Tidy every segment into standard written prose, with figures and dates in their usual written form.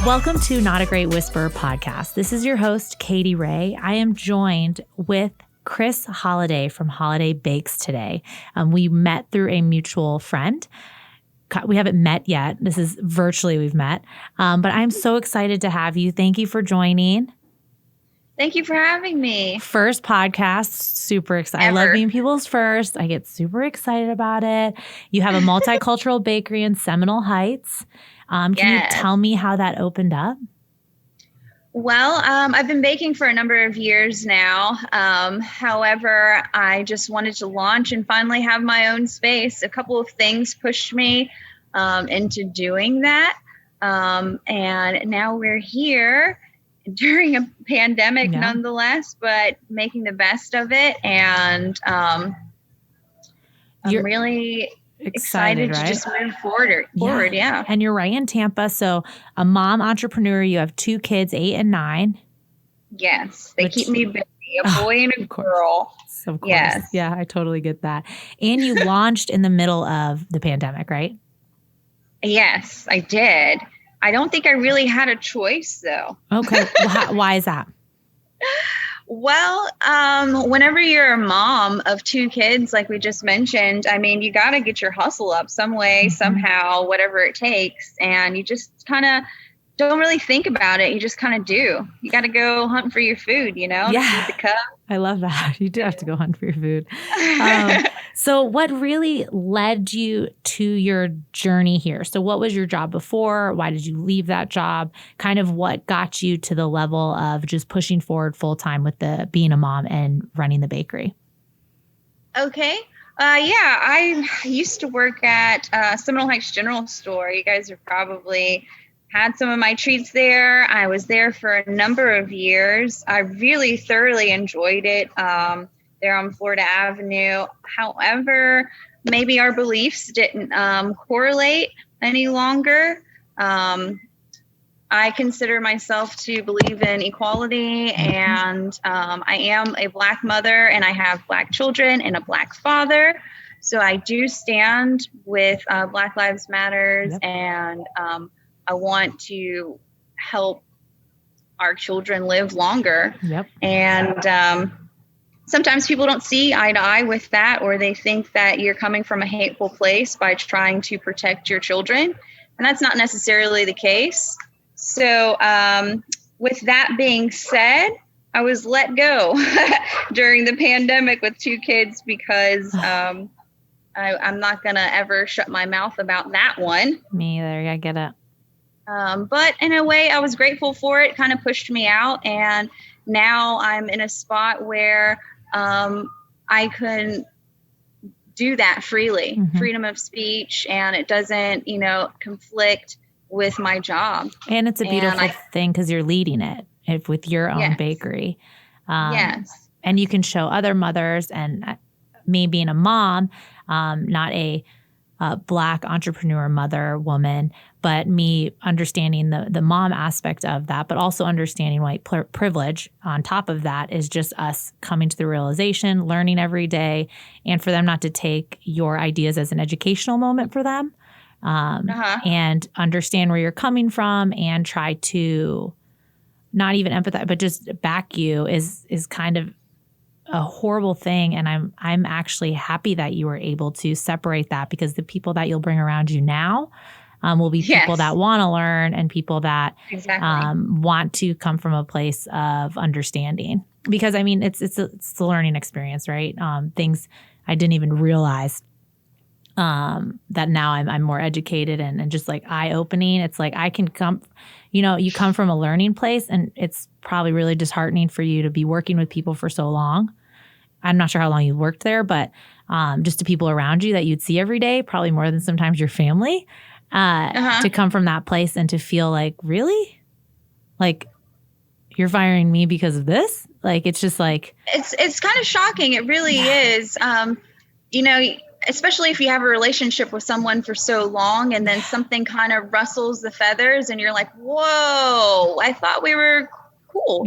Welcome to Not a Great Whisperer podcast. This is your host, Katie Ray. I am joined with Chris Holliday from Holliday Bakes today. We met through a mutual friend. We haven't met yet. This is virtually we've met. But I'm so excited to have you. Thank you for joining. Thank you for having me. First podcast, super excited. Ever. I love being people's first. I get super excited about it. You have a multicultural bakery in Seminole Heights. Can you tell me how that opened up? Well, I've been baking for a number of years now. However, I just wanted to launch and finally have my own space. A couple of things pushed me into doing that. And now we're here during a pandemic nonetheless, but making the best of it. And I'm really excited right? to just move forward. Yeah. And you're right in Tampa. So a mom entrepreneur, you have 2 kids, 8 and 9. Yes. They keep me busy, a boy and a girl. Of course. Yes. Yeah, I totally get that. And you launched in the middle of the pandemic, right? Yes, I did. I don't think I really had a choice though. Okay. Why is that? Well, whenever you're a mom of 2 kids, like we just mentioned, I mean, you got to get your hustle up some way, somehow, whatever it takes. And you just kind of don't really think about it. You just kind of do. You got to go hunt for your food, Yeah. The cup. I love that. You do have to go hunt for your food. So what really led you to your journey here? So what was your job before? Why did you leave that job? Kind of what got you to the level of just pushing forward full time with being a mom and running the bakery? Okay. I used to work at Seminole Heights General Store. You guys have probably had some of my treats there. I was there for a number of years. I really thoroughly enjoyed it there on Florida Avenue. However, maybe our beliefs didn't correlate any longer. I consider myself to believe in equality, and I am a Black mother, and I have Black children and a Black father. So I do stand with Black Lives Matters, and I want to help our children live longer. And sometimes people don't see eye to eye with that, or they think that you're coming from a hateful place by trying to protect your children. And that's not necessarily the case. So with that being said, I was let go during the pandemic with 2 kids because I'm not going to ever shut my mouth about that one. Me either. I get it. But in a way, I was grateful for it. Kind of pushed me out. And now I'm in a spot where I can do that freely, freedom of speech, and it doesn't, conflict with my job. And it's a beautiful thing because you're leading it with your own bakery. Yes. And you can show other mothers, and me being a mom, not a Black entrepreneur mother woman, but me understanding the mom aspect of that, but also understanding white privilege on top of that is just us coming to the realization, learning every day, and for them not to take your ideas as an educational moment for them, and understand where you're coming from and try to not even empathize, but just back you is kind of a horrible thing. And I'm actually happy that you were able to separate that, because the people that you'll bring around you now will be people that want to learn and people that want to come from a place of understanding. Because I mean, it's a learning experience, right? Things I didn't even realize that now I'm more educated and just like eye-opening. It's like I can come, you come from a learning place, and it's probably really disheartening for you to be working with people for so long. I'm not sure how long you worked there, but just to people around you that you'd see every day, probably more than sometimes your family, to come from that place and to feel like, really? Like, you're firing me because of this? Like, it's just like... It's kind of shocking. It really is. Especially if you have a relationship with someone for so long and then something kind of rustles the feathers and you're like, whoa, I thought we were cool,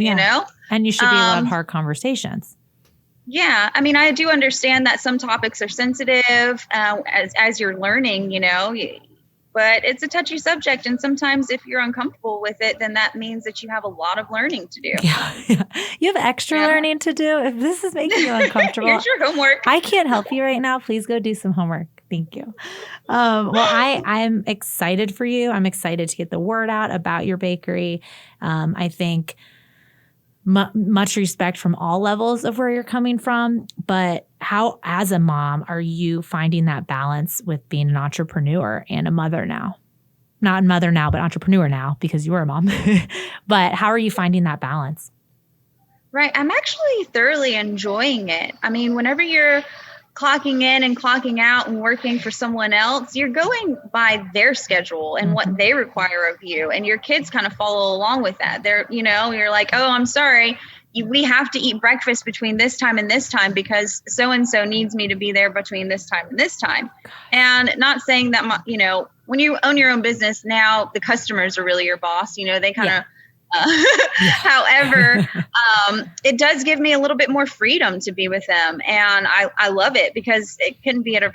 And you should be able to have hard conversations. Yeah, I mean, I do understand that some topics are sensitive as you're learning, but it's a touchy subject, and sometimes if you're uncomfortable with it, then that means that you have a lot of learning to do. Yeah, yeah. You have extra learning to do. If this is making you uncomfortable, Here's your homework. I can't help you right now. Please go do some homework. Thank you. Well, I'm excited for you. I'm excited to get the word out about your bakery. I think much respect from all levels of where you're coming from. But how, as a mom, are you finding that balance with being an entrepreneur and a mother now? Not mother now, but entrepreneur now because you are a mom. But how are you finding that balance? Right. I'm actually thoroughly enjoying it. I mean, whenever you're clocking in and clocking out and working for someone else, you're going by their schedule and what they require of you. And your kids kind of follow along with that. You're like, oh, I'm sorry. We have to eat breakfast between this time and this time because so-and-so needs me to be there between this time and this time. And not saying that, when you own your own business, now the customers are really your boss. They kind of, however, it does give me a little bit more freedom to be with them. And I love it because it couldn't be at a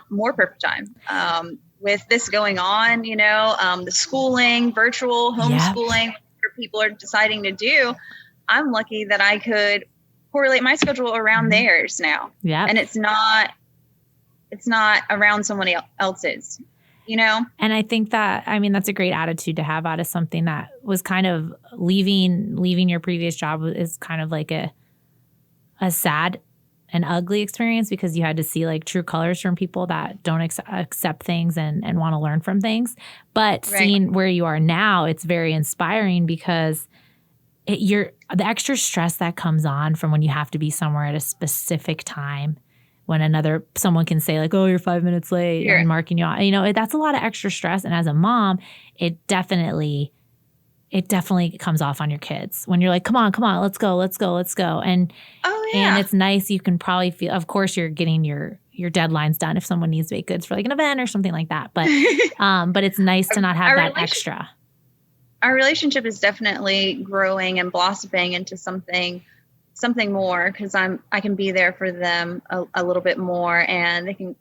more perfect time. With this going on, the schooling, virtual homeschooling, whatever people are deciding to do, I'm lucky that I could correlate my schedule around theirs now. Yeah. And it's not around someone else's. And I think that's a great attitude to have out of something that was kind of leaving your previous job is kind of like a sad and ugly experience because you had to see like true colors from people that don't accept things and want to learn from things. But seeing where you are now, it's very inspiring because the extra stress that comes on from when you have to be somewhere at a specific time when someone can say like, oh, you're 5 minutes late and marking you out, that's a lot of extra stress. And as a mom, it definitely comes off on your kids when you're like, come on, let's go. And, and it's nice. You can probably feel, of course, you're getting your deadlines done if someone needs baked goods for like an event or something like that. But, but it's nice to not have that extra. Our relationship is definitely growing and blossoming into something more because I can be there for them a little bit more and they can,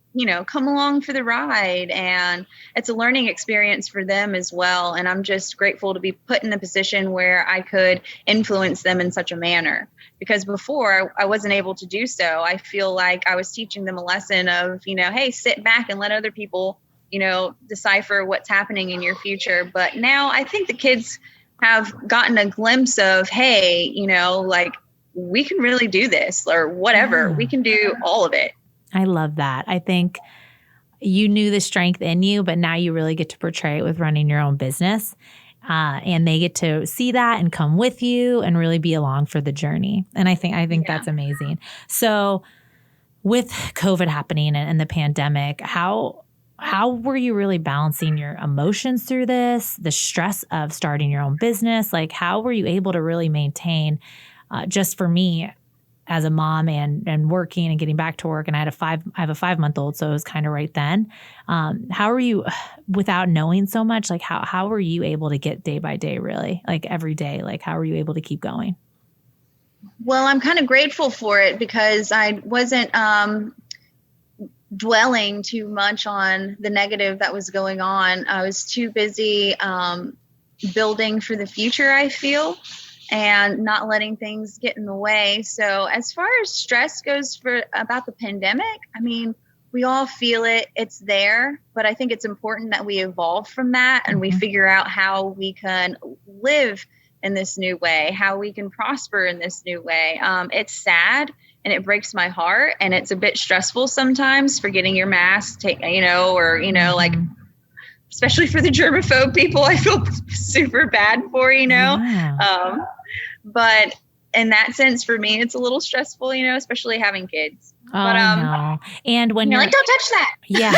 come along for the ride, and it's a learning experience for them as well. And I'm just grateful to be put in a position where I could influence them in such a manner because before I wasn't able to do so. I feel like I was teaching them a lesson of, hey, sit back and let other people, decipher what's happening in your future. But now I think the kids have gotten a glimpse of, hey, like, we can really do this or whatever. We can do all of it. I love that. I think you knew the strength in you, but now you really get to portray it with running your own business. And they get to see that and come with you and really be along for the journey. And I think that's amazing. So with COVID happening and the pandemic, how were you really balancing your emotions through this, the stress of starting your own business? Like, how were you able to really maintain just for me as a mom and working and getting back to work, and I have a 5-month-old, so it was kind of right then. How are you, without knowing so much, like how were you able to get day by day, really, like every day? Like how were you able to keep going? Well, I'm kind of grateful for it because I wasn't dwelling too much on the negative that was going on. I was too busy building for the future, I feel, and not letting things get in the way. So as far as stress goes about the pandemic, I mean, we all feel it, it's there, but I think it's important that we evolve from that and we figure out how we can live in this new way, how we can prosper in this new way. It's sad and it breaks my heart and it's a bit stressful sometimes forgetting your mask, like, especially for the germaphobe people, I feel super bad for, Yeah. But in that sense, for me, it's a little stressful, especially having kids. Oh, no. And when you're like, don't touch that. Yeah.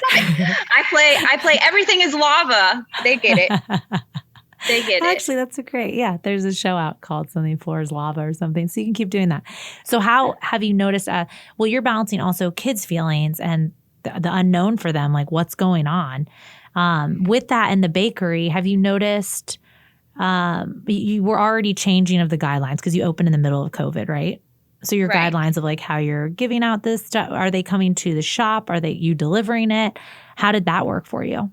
I play everything is lava. They get it. They get it. Actually, that's so great. Yeah. There's a show out called Something Floor is Lava or something. So you can keep doing that. So how have you noticed, you're balancing also kids' feelings and the unknown for them, like what's going on. With that in the bakery, have you noticed you were already changing of the guidelines because you opened in the middle of COVID, right? So your Right. guidelines of like how you're giving out this stuff, are they coming to the shop? Are they you delivering it? How did that work for you?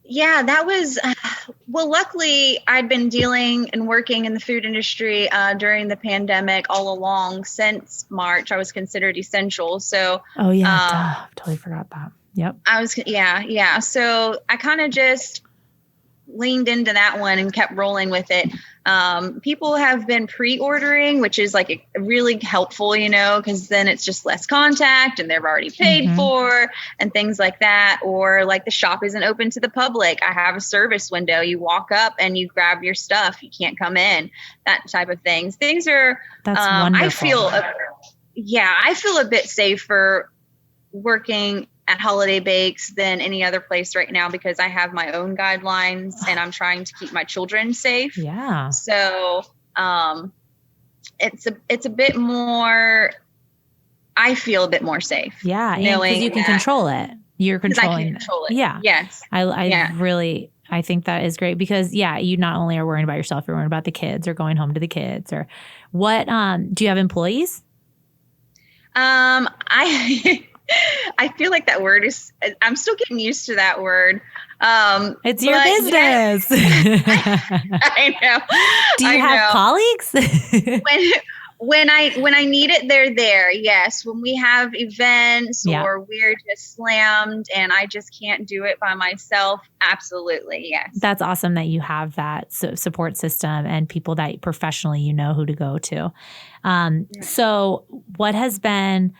Yeah, that was, well, luckily I'd been dealing and working in the food industry during the pandemic all along. Since March, I was considered essential. So, Oh yeah, duh. Totally forgot that. Yep. yeah. So I kind of just leaned into that one and kept rolling with it. People have been pre-ordering, which is like really helpful, because then it's just less contact and they're already paid for and things like that. Or like the shop isn't open to the public. I have a service window. You walk up and you grab your stuff. You can't come in, that type of things. Things are, That's wonderful. I feel a bit safer working at Holliday Bakes than any other place right now because I have my own guidelines and I'm trying to keep my children safe. Yeah. So it's a bit more, I feel a bit more safe. Yeah. And because you can control it. You're controlling it. Yeah. Yes. I think that is great because you not only are worrying about yourself, you're worrying about the kids or going home to the kids or what, do you have employees? I feel like that word is, I'm still getting used to that word. It's your business. I know. Do you have colleagues? When I need it, they're there. Yes. When we have events or we're just slammed and I just can't do it by myself. Absolutely. Yes. That's awesome that you have that support system and people that professionally, who to go to. So what has been,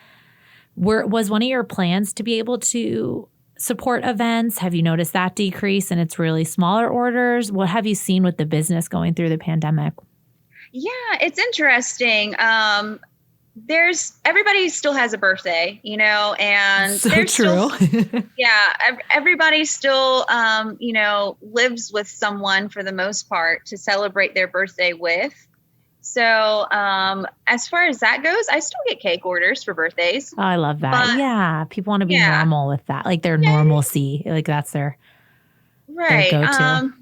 was one of your plans to be able to support events? Have you noticed that decrease and it's really smaller orders? What have you seen with the business going through the pandemic? Yeah, it's interesting. Everybody still has a birthday, and so there's true. Everybody still, lives with someone for the most part to celebrate their birthday with. So as far as that goes, I still get cake orders for birthdays. Oh, I love that. People want to be normal with that, like their normalcy, like that's their go-to.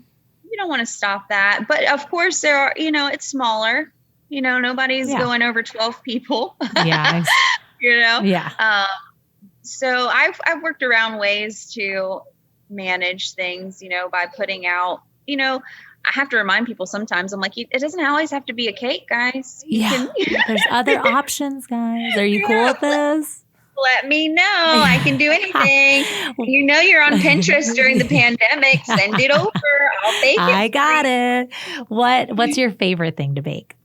You don't want to stop that, but of course there are. It's smaller. Nobody's going over 12 people. Yeah. Yeah. So I've worked around ways to manage things. By putting out. I have to remind people sometimes. I'm like, it doesn't always have to be a cake, guys. There's other options, guys. Are you cool with this? Let me know. I can do anything. You're on Pinterest during the pandemic. Send it over. I'll bake it. I got it. What's your favorite thing to bake?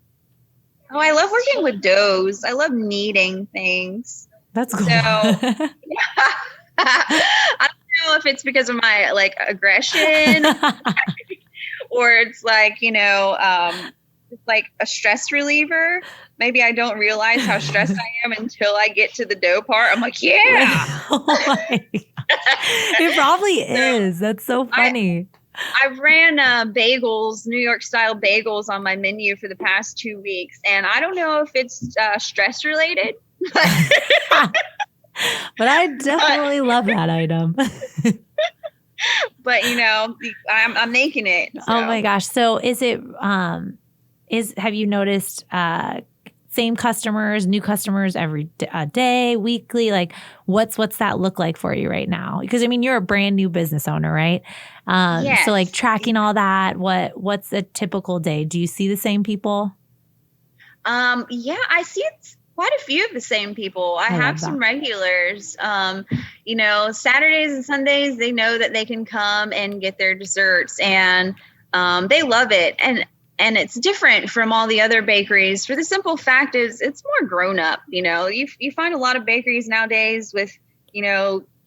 Oh, I love working with doughs. I love kneading things. That's cool. So, I don't know if it's because of my aggression or it's it's like a stress reliever. Maybe I don't realize how stressed I am until I get to the dough part. I'm like, yeah. It probably is. That's so funny. I've ran bagels, New York style bagels on my menu for the past 2 weeks. And I don't know if it's stress related. But I definitely love that item. But, I'm making it. So. Oh, my gosh. So is it have you noticed same customers, new customers every day, weekly? Like what's that look like for you right now? Because you're a brand new business owner, right? Yes. So tracking all that, what's a typical day? Do you see the same people? I see quite a few of the same people. I have some regulars. Saturdays and Sundays, they know that they can come and get their desserts and they love it. And it's different from all the other bakeries for the simple fact is it's more grown up. You find a lot of bakeries nowadays with,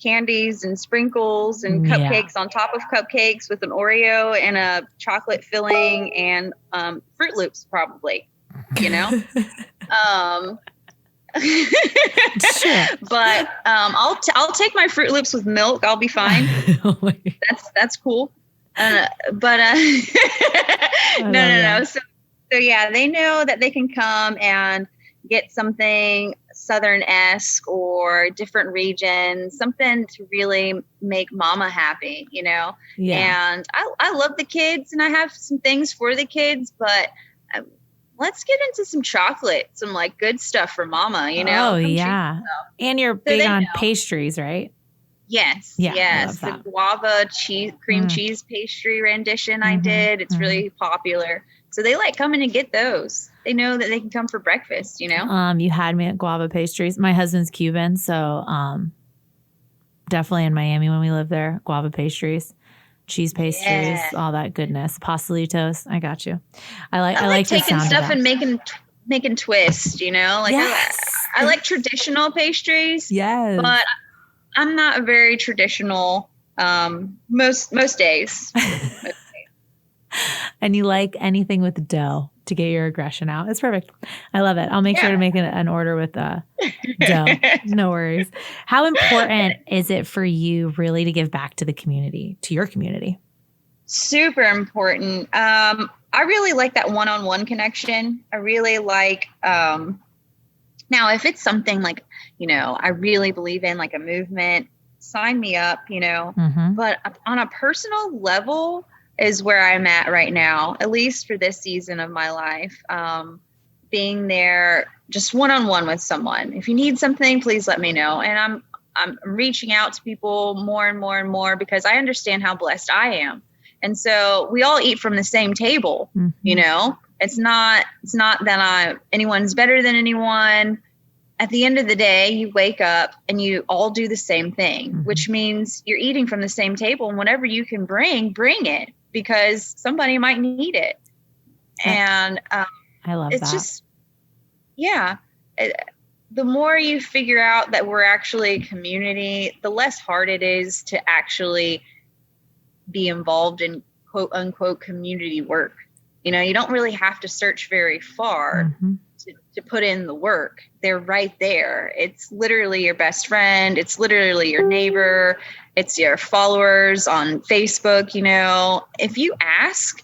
candies and sprinkles and cupcakes on top of cupcakes with an Oreo and a chocolate filling and Fruit Loops probably, Sure. But I'll take my Fruit Loops with milk. I'll be fine. That's cool. No. So they know that they can come and get something Southern-esque or different regions, something to really make mama happy, Yeah. And I love the kids and I have some things for the kids, but let's get into some chocolate, some like good stuff for mama, Oh, come treat yeah. yourself. And you're So big they on know. pastries, right? Yes, Yeah, I yes. love The that. guava cream Mm. cheese pastry rendition I Mhm, did. It's mhm. really popular. So they like coming to get those. They know that they can come for breakfast, You had me at guava pastries. My husband's Cuban, so definitely in Miami when we lived there. Guava pastries, cheese pastries, Yeah. all that goodness. Pastelitos. I got you. I I like like the taking sound of stuff that. and making twists, Like Yes. I like traditional pastries, Yes. but I'm not a very traditional most days. And you like anything with dough to get your aggression out. It's perfect. I love it. I'll make sure to make an order with dough. No worries. How important is it for you really to give back to the community, to your community? Super important. I really like that one-on-one connection. I really like now if it's something like, I really believe in like a movement, sign me up, Mm-hmm. But on a personal level is where I'm at right now, at least for this season of my life. Being there just one-on-one with someone. If you need something, please let me know. And I'm reaching out to people more and more and more because I understand how blessed I am. And so we all eat from the same table, Mm-hmm. It's not that anyone's better than anyone. At the end of the day, you wake up and you all do the same thing, which means you're eating from the same table, and whatever you can bring it because somebody might need it. And I love it's that. just, yeah. The more you figure out that we're actually a community, the less hard it is to actually be involved in quote unquote community work. You don't really have to search very far to put in the work. They're right there. It's literally your best friend. It's literally your neighbor. It's your followers on Facebook. If you ask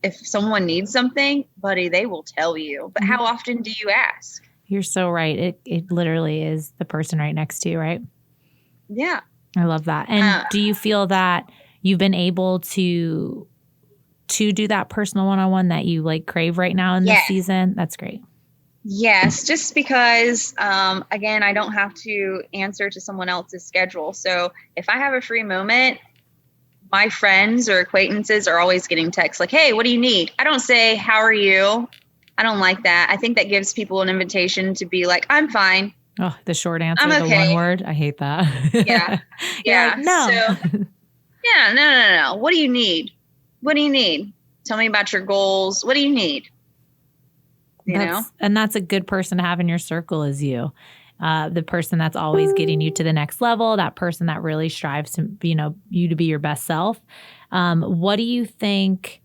if someone needs something, buddy, they will tell you. But how often do you ask? You're so right. It literally is the person right next to you, right? Yeah. I love that. And do you feel that you've been able to do that personal one-on-one that you like crave right now in this season? That's great. Yes, just because, again, I don't have to answer to someone else's schedule. So if I have a free moment, my friends or acquaintances are always getting texts like, hey, what do you need? I don't say, how are you? I don't like that. I think that gives people an invitation to be like, I'm fine. Oh, the short answer, I'm okay. The one word. I hate that. Yeah. You're like, no. So, yeah, no. What do you need? What do you need? Tell me about your goals. What do you need? And that's a good person to have in your circle is you. The person that's always getting you to the next level, that person that really strives to, you to be your best self. What do you think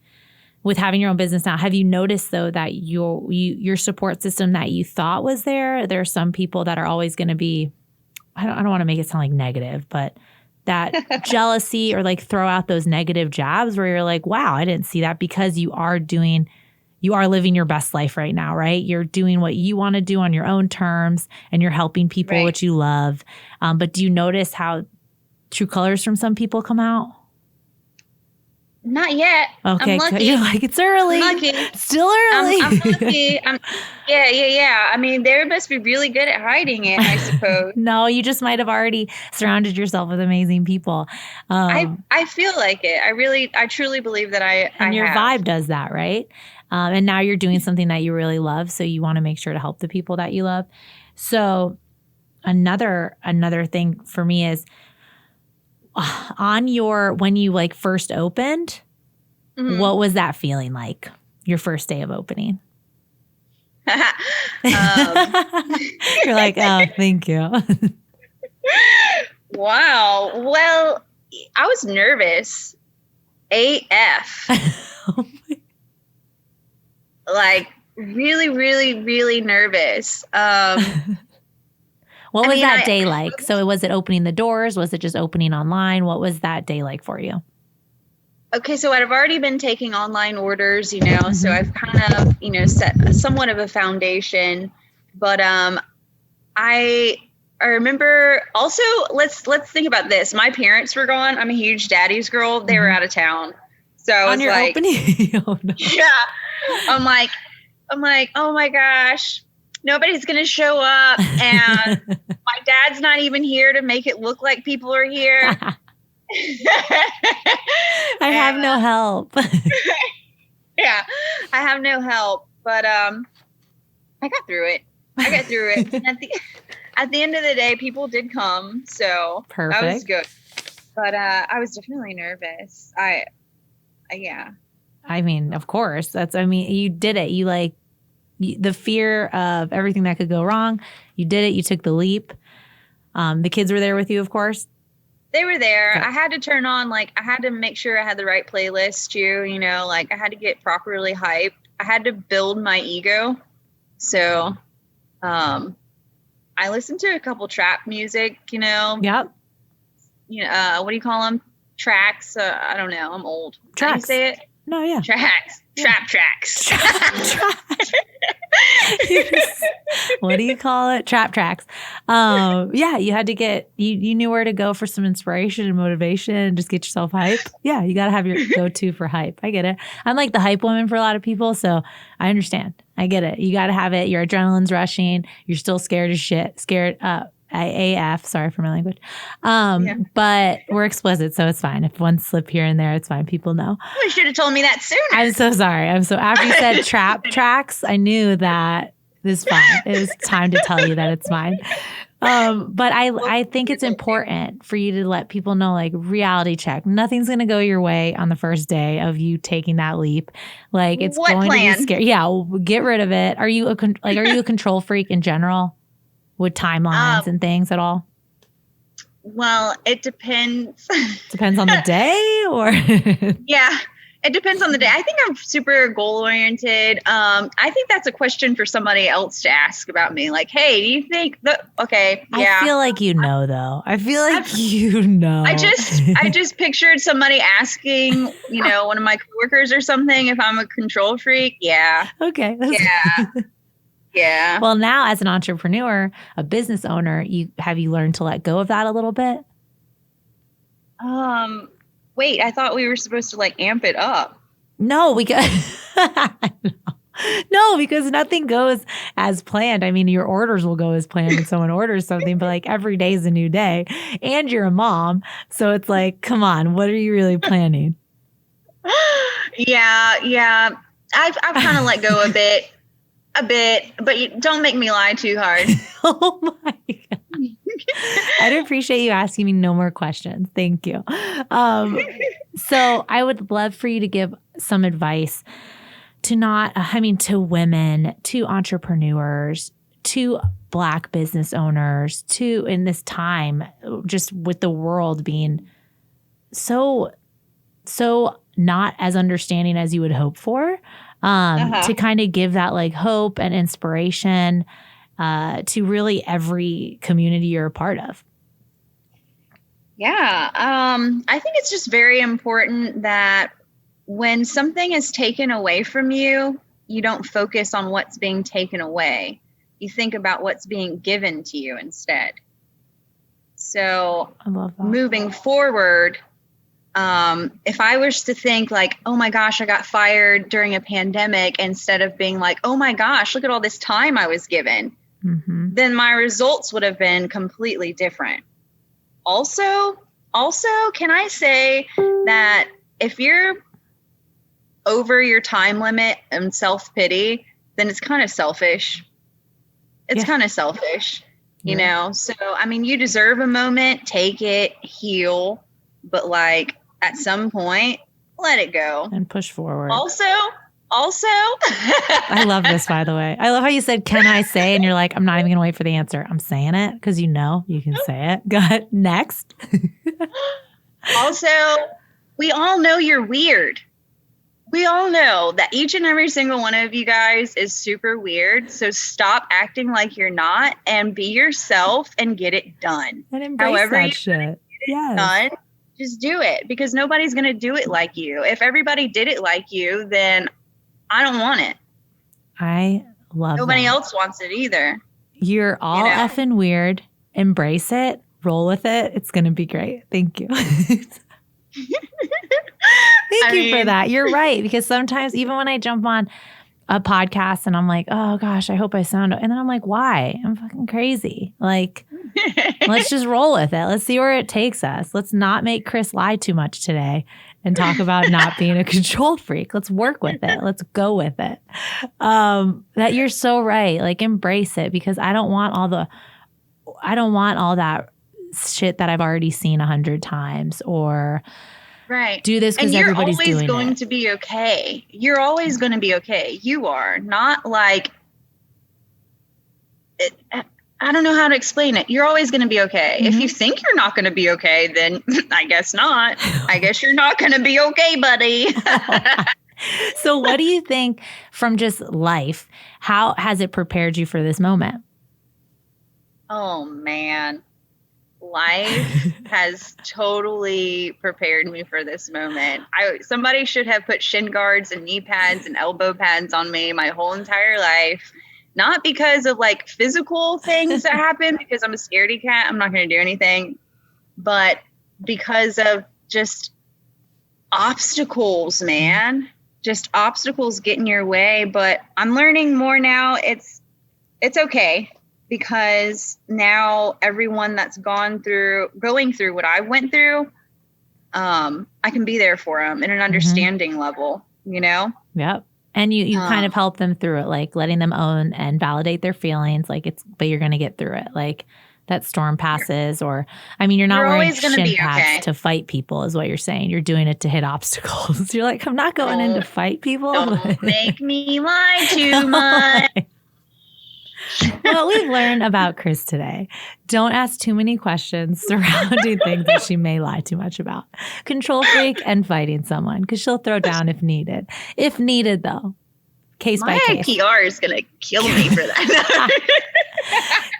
with having your own business now? Have you noticed though that your support system that you thought was there are some people that are always going to be, I don't want to make it sound like negative, but that jealousy or like throw out those negative jabs where you're like, wow, I didn't see that, because you are living your best life right now, right? You're doing what you want to do on your own terms and you're helping people, which you love. But do you notice how true colors from some people come out? Not yet. Okay, I'm lucky. You're like, it's early. I'm lucky. Still early. I'm lucky. Yeah. I mean, they must be really good at hiding it, I suppose. No, you just might have already surrounded yourself with amazing people. I feel like it. I truly believe that and your vibe does that, right? And now you're doing something that you really love, so you want to make sure to help the people that you love. So another thing for me is when you like first opened, what was that feeling like? Your first day of opening? You're like, oh, thank you. Wow. Well, I was nervous. AF. Like really, really, really nervous. What was that day like? So was it opening the doors? Was it just opening online? What was that day like for you? Okay, so I've already been taking online orders, so I've kind of, set somewhat of a foundation. But I remember also, let's think about this. My parents were gone. I'm a huge daddy's girl. They were out of town. So I was on your opening? Oh, no. Yeah. I'm like, I'm like, oh my gosh, nobody's going to show up. And my dad's not even here to make it look like people are here. I have no help. Yeah, I have no help. But I got through it. And at the end of the day, people did come. So Perfect. That was good. But I was definitely nervous. Yeah. I mean, of course. You did it. The fear of everything that could go wrong. You did it. You took the leap. The kids were there with you, of course. They were there. Okay. I had to turn on, I had to make sure I had the right playlist too. I had to get properly hyped. I had to build my ego. So, I listened to a couple trap music, Yep. What do you call them? Tracks. I don't know. I'm old. Tracks. How do you say it? No, yeah. Tracks. Yeah. Trap tracks. What do you call it? Trap tracks. Yeah, you had to you knew where to go for some inspiration and motivation and just get yourself hype. Yeah, you got to have your go-to for hype. I get it. I'm like the hype woman for a lot of people, so I understand. I get it. You got to have it. Your adrenaline's rushing. You're still scared as shit. Scared AF. Sorry for my language. But we're explicit, so it's fine. If one slip here and there, it's fine. People know. You should have told me that sooner. I'm so sorry. After you said trap tracks, I knew that this is fine. It was time to tell you that it's fine. But I think it's important for you to let people know, reality check. Nothing's going to go your way on the first day of you taking that leap. It's what going plan? to be scary. Yeah, get rid of it. Are you a control freak in general with timelines and things at all? Well, it depends. Depends on the day, or yeah. It depends on the day. I think I'm super goal-oriented. I think that's a question for somebody else to ask about me. Hey, do you think okay, yeah. I feel like you know, though. I feel like you know. I just pictured somebody asking, one of my coworkers or something if I'm a control freak. Yeah. Okay. Yeah. Yeah. Well, now as an entrepreneur, a business owner, have you learned to let go of that a little bit? Wait, I thought we were supposed to amp it up. No, because no, because nothing goes as planned. I mean, your orders will go as planned when someone orders something, but every day is a new day, and you're a mom, so it's come on, what are you really planning? Yeah. I've kind of let go a bit, but don't make me lie too hard. Oh my God. I'd appreciate you asking me no more questions. Thank you. So I would love for you to give some advice to women, to entrepreneurs, to Black business owners, to in this time, just with the world being so not as understanding as you would hope for, to kind of give that hope and inspiration to really every community you're a part of. Yeah. I think it's just very important that when something is taken away from you, you don't focus on what's being taken away. You think about what's being given to you instead. So I love that. Moving forward, if I was to think oh my gosh, I got fired during a pandemic, instead of being oh my gosh, look at all this time I was given, then my results would have been completely different. Also, can I say that if you're over your time limit and self-pity, then it's kind of selfish. It's kind of selfish, you know? So, you deserve a moment, take it, heal, but at some point, let it go. And push forward. Also, I love this, by the way. I love how you said, can I say? And you're I'm not even going to wait for the answer. I'm saying it because you can say it. Go ahead. Next. Also, we all know you're weird. We all know that each and every single one of you guys is super weird. So stop acting like you're not and be yourself and get it done. And embrace that shit. Yes. Done, just do it, because nobody's going to do it like you. If everybody did it like you, then I don't want it. I love Nobody that. else wants it either. You're all effing weird. Embrace it. Roll with it. It's going to be great. Thank you. Thank you for that. You're right. Because sometimes even when I jump on a podcast and I'm like, oh gosh, I hope I sound, and then I'm like, why? I'm fucking crazy. Like, let's just roll with it. Let's see where it takes us. Let's not make Chris lie too much today and talk about not being a control freak. Let's work with it. Let's go with it. That you're so right. Like, embrace it, because I don't want all that shit that I've already seen 100 times, or right. do this because everybody's doing it. And you're always going to be okay. You're always going to be okay. You are not like, I don't know how to explain it. You're always going to be okay. Mm-hmm. If you think you're not going to be okay, then I guess not. I guess you're not going to be okay, buddy. So what do you think from just life? How has it prepared you for this moment? Oh, man. Life has totally prepared me for this moment. Somebody should have put shin guards and knee pads and elbow pads on me my whole entire life. Not because of like physical things that happen, because I'm a scaredy cat. I'm not going to do anything, but because of just obstacles, man. Just obstacles get in your way. But I'm learning more now. It's okay. Because now everyone that's going through what I went through, I can be there for them in an understanding level, you know? Yep. And you kind of help them through it, like letting them own and validate their feelings. But you're going to get through it. Like, that storm passes, or, I mean, you're not wearing shin pads to fight people is what you're saying. You're doing it to hit obstacles. You're like, I'm not going in to fight people. Don't make me lie too much. What we've learned about Chris today: don't ask too many questions surrounding things that she may lie too much about. Control freak and fighting someone, because she'll throw down if needed. If needed, though, case by case. My PR is going to kill me for that.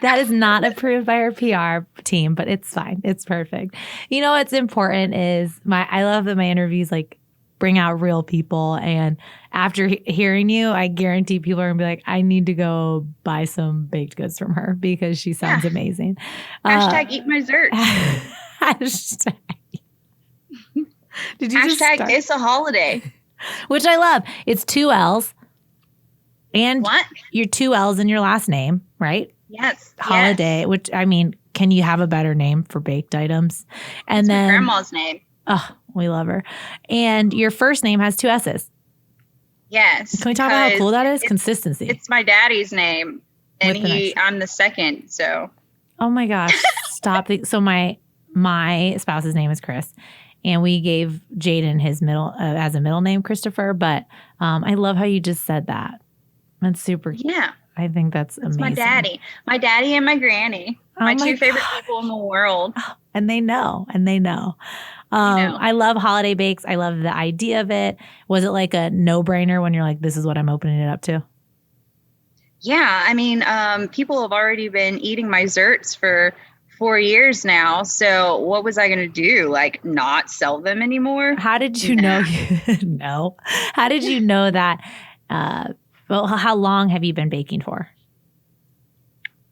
That is not approved by our PR team, but it's fine. It's perfect. You know what's important is I love that my interviews like bring out real people, and after hearing you, I guarantee people are gonna be like, I need to go buy some baked goods from her because she sounds amazing. Hashtag eat my zert. Hashtag. Did you hashtag it's a holiday. Which I love. It's 2 L's. And what? Your 2 L's in your last name, right? Yes. Holiday, which, I mean, can you have a better name for baked items? And it's then my grandma's name. Oh, we love her. And your first name has 2 S's. Yes. Can we talk about how cool that is? Consistency. It's my daddy's name, and I'm the second. So. Oh my gosh! Stop. So my spouse's name is Chris, and we gave Jaden his middle as a middle name, Christopher. But I love how you just said that. That's super. Yeah. I think that's amazing. My daddy and my granny, my two favorite people in the world. And they know. I love holiday bakes. I love the idea of it. Was it like a no-brainer when you're like, this is what I'm opening it up to? Yeah. I mean, people have already been eating my zerts for 4 years now. So what was I going to do? Like, not sell them anymore? How did you know? No. How did you know that? Well, how long have you been baking for?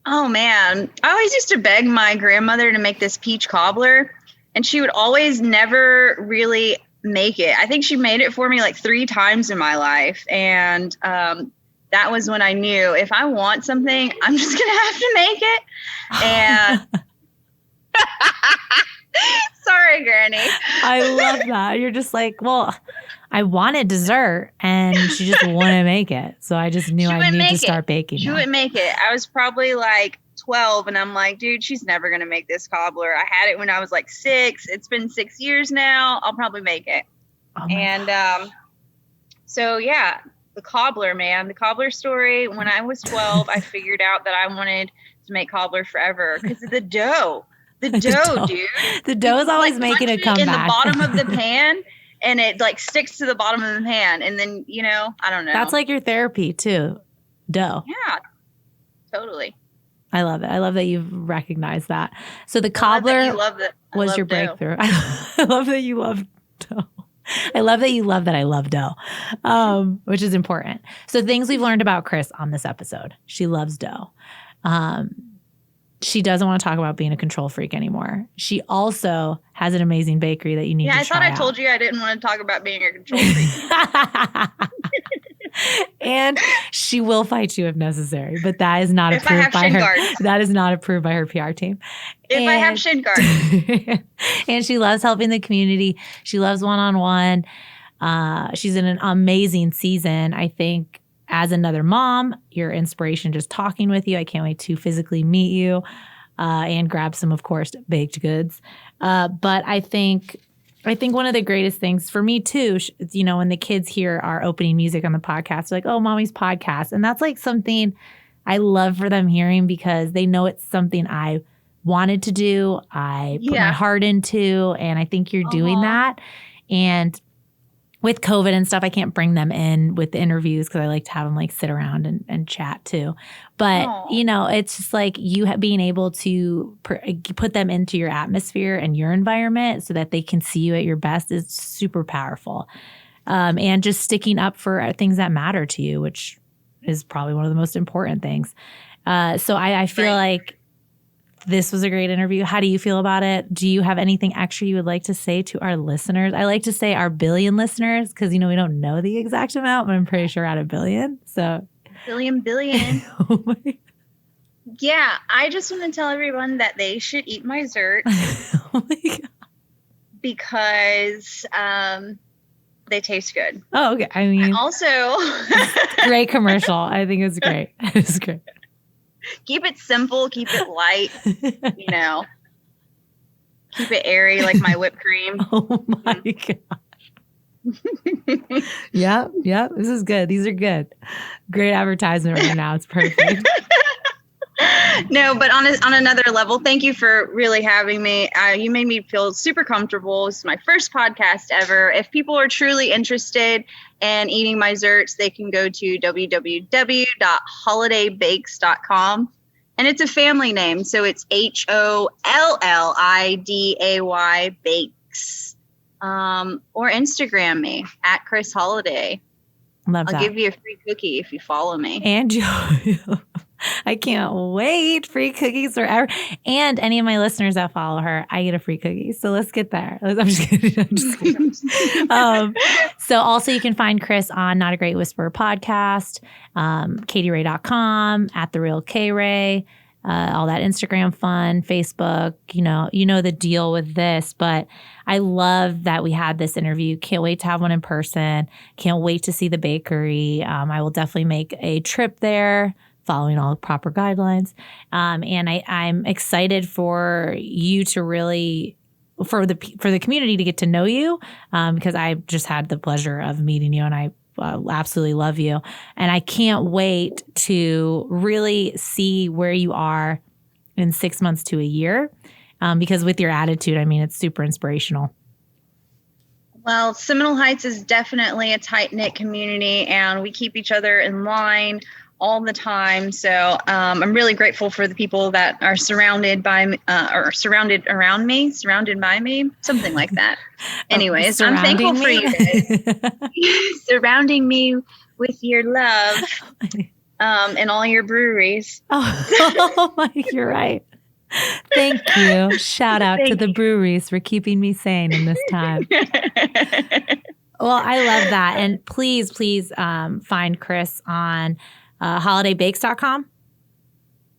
Oh, man. I always used to beg my grandmother to make this peach cobbler, and she would always never really make it. I think she made it for me like 3 times in my life. And that was when I knew if I want something, I'm just going to have to make it. And sorry, Granny. I love that. You're just like, well, I wanted dessert and she just wouldn't make it. So I just knew I need to start baking. She wouldn't make it. I was probably like 12 and I'm like, dude, she's never going to make this cobbler. I had it when I was like 6. It's been 6 years now. I'll probably make it. So yeah, the cobbler, man, the cobbler story. When I was 12, I figured out that I wanted to make cobbler forever because of the dough. The dough, dude. The dough is always making a comeback. In the bottom of the pan. And it like sticks to the bottom of the pan. And then, I don't know. That's like your therapy too. Dough. Yeah, totally. I love it. I love that you've recognized that. So the cobbler was your breakthrough. I love that you love dough. I love that you love that I love dough, which is important. So things we've learned about Chris on this episode. She loves dough. She doesn't want to talk about being a control freak anymore. She also has an amazing bakery that you need to try out. Yeah, I thought I told you I didn't want to talk about being a control freak. And she will fight you if necessary, but that is not If I approved have by shin her. guards. That is not approved by her PR team. If I have shin guards. And she loves helping the community. She loves one-on-one. She's in an amazing season. I think as another mom, your inspiration just talking with you. I can't wait to physically meet you and grab some, of course, baked goods. But I think one of the greatest things for me too, when the kids hear our opening music on the podcast, they're like, oh, mommy's podcast. And that's like something I love for them hearing because they know it's something I wanted to do. I put my heart into, and I think you're doing that. And with COVID and stuff, I can't bring them in with the interviews because I like to have them like sit around and chat too. But, it's just like you being able to put them into your atmosphere and your environment so that they can see you at your best is super powerful. And just sticking up for things that matter to you, which is probably one of the most important things. So I feel like this was a great interview. How do you feel about it? Do you have anything extra you would like to say to our listeners? I like to say our billion listeners because, we don't know the exact amount, but I'm pretty sure at 1 billion. So Billion. Oh my God. Yeah, I just want to tell everyone that they should eat my zerts. Oh my God. Because they taste good. Oh, okay. I mean, also, great commercial. I think it's great. It's great. Keep it simple, keep it light, keep it airy like my whipped cream. Oh my gosh. Yep. This is good. These are good. Great advertisement right now. It's perfect. No, but on another level, thank you for really having me. You made me feel super comfortable. This is my first podcast ever. If people are truly interested in eating my zerts, they can go to www.hollidaybakes.com. And it's a family name, so it's HOLLIDAY bakes. Or Instagram me at Chris Holliday. Love that. I'll give you a free cookie if you follow me. And I can't wait. Free cookies forever. And any of my listeners that follow her, I get a free cookie. So let's get there. I'm just kidding. So also you can find Chris on Not a Great Whisperer podcast, katieray.com, at The Real K Ray, all that Instagram fun, Facebook, you know the deal with this. But I love that we had this interview. Can't wait to have one in person. Can't wait to see the bakery. I will definitely make a trip there, following all the proper guidelines. And I'm excited for you to really, for the community to get to know you, because I just had the pleasure of meeting you and I absolutely love you. And I can't wait to really see where you are in 6 months to a year, because with your attitude, it's super inspirational. Well, Seminole Heights is definitely a tight-knit community and we keep each other in line all the time. So I'm really grateful for the people that are surrounded by me, or surrounded by me, something like that. Anyways, I'm thankful for you guys. Surrounding me with your love and all your breweries. Oh my, you're right. Thank you. Shout out to the breweries for keeping me sane in this time. Well, I love that. And please find Chris on hollidaybakes.com.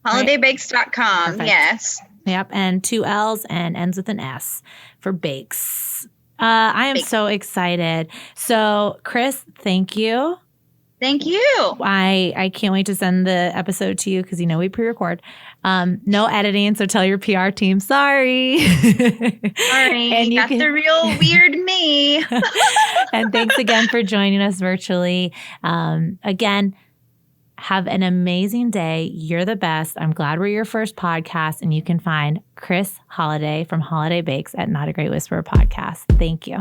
Hollidaybakes.com, right? Yes. Yep, and 2 L's and ends with an S for bakes. I am so excited. So, Chris, thank you. Thank you. I can't wait to send the episode to you because we pre-record. No editing, so tell your PR team, sorry. Sorry, and that's the real weird me. And thanks again for joining us virtually. Again, have an amazing day. You're the best. I'm glad we're your first podcast, and you can find Chris Holliday from Holliday Bakes at Not a Great Whisperer podcast. Thank you.